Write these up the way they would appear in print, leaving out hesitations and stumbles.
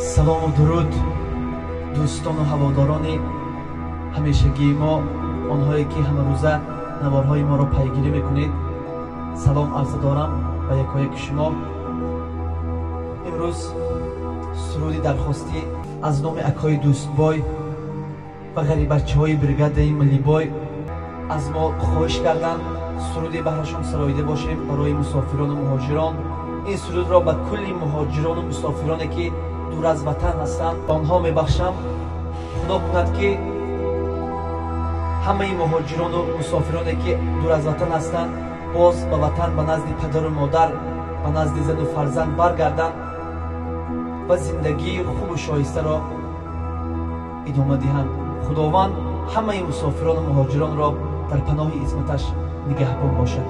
салому дуруд дӯстону ҳаводорони ҳамешагии мо, онҳое ки ҳамарӯза наворҳои моро пайгирӣ мекунед. салом арза дорам ба якояки шумо. имрӯз суруди дархостӣ аз номи акои дӯстбой ва ғарибачаҳои бригадаи миллибой аз мо хоҳиш карданд суруди баҳрашон сароида бошем барои мусофирону муҳоҷирон. ин сурудро ба кулли муҳоҷирону мусофироне ки дур аз ватан ҳастанд ба онҳо мебахшам. худо кунад ки ҳамаи муҳоҷирону мусофироне ки дур аз ватан ҳастанд боз ба ватан, ба назди падару модар, ба назди зану фарзанд баргарданд ва зиндагии хубу шоистаро идома диҳанд. худованд ҳамаи мусофирону муҳоҷиронро дар паноҳи изматаш нигаҳбон бошад.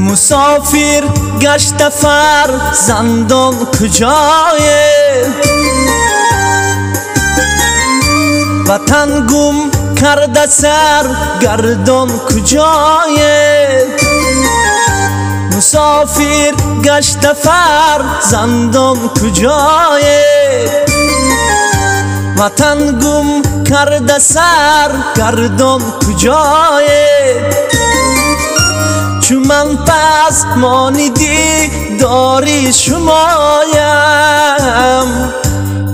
مسافر گشته فرزندان کجایه، وطن گم کرده سر گردان کجایه. مسافر گشته فرزندان کجایه، وطن گم کرده سر گردان کجایه. چو من پس مانیدی داری شمایم،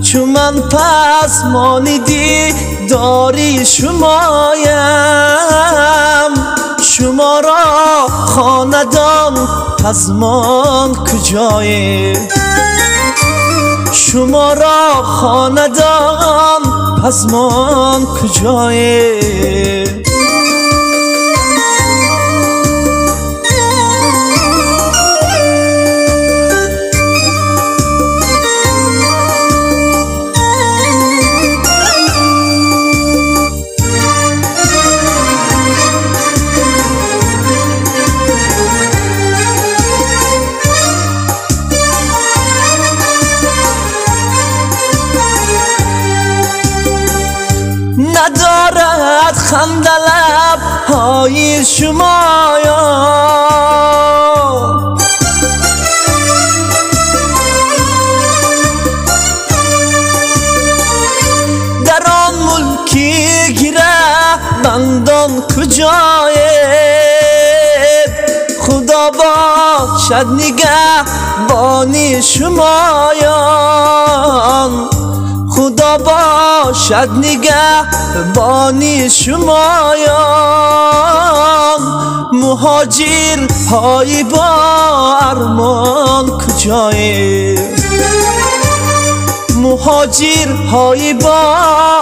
چو من پس مانیدی داری شمایم. شما را خاندان پزمان کجایه، شما را خاندان پزمان کجایه. ندارد خنده لب‌های شمایان، در آن ملکی گره بندان کجایید. خدا باشد نگهبانی شمایان، خدا باشد نگهبانی شمایان. مهاجر های با ارمان کجایید، مهاجر های با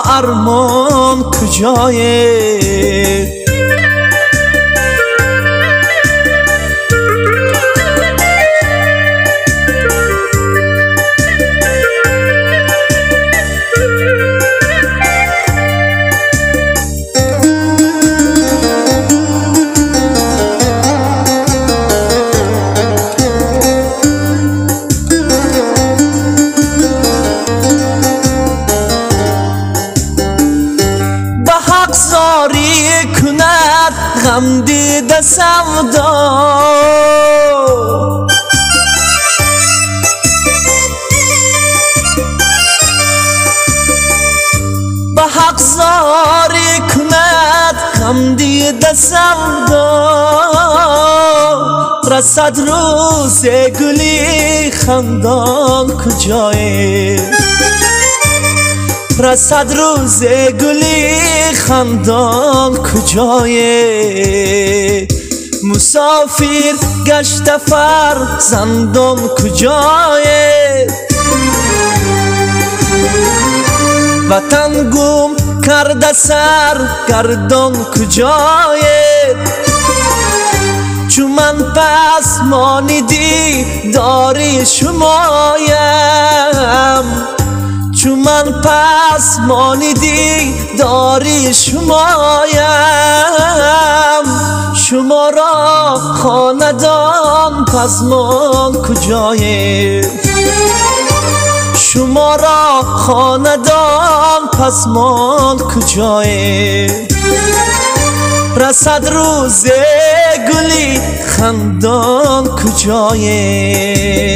ارمان کجایید. کند غم دیده سودا، به حق زاری کند غم دیده سودا. رسد روز گلی خندان کجایه، رسد روز گلی خندان کجایه. مسافر گشته فرزندان کجایه، وطن گم کرده سر گردان کجایه. چون من پس مانیدی داری شمایم چون من پس مانیدی داری شمایم شما را خاندان پس من کجاییم شما را خاندان پس من کجاییم رسد روز گلی خندان کجایه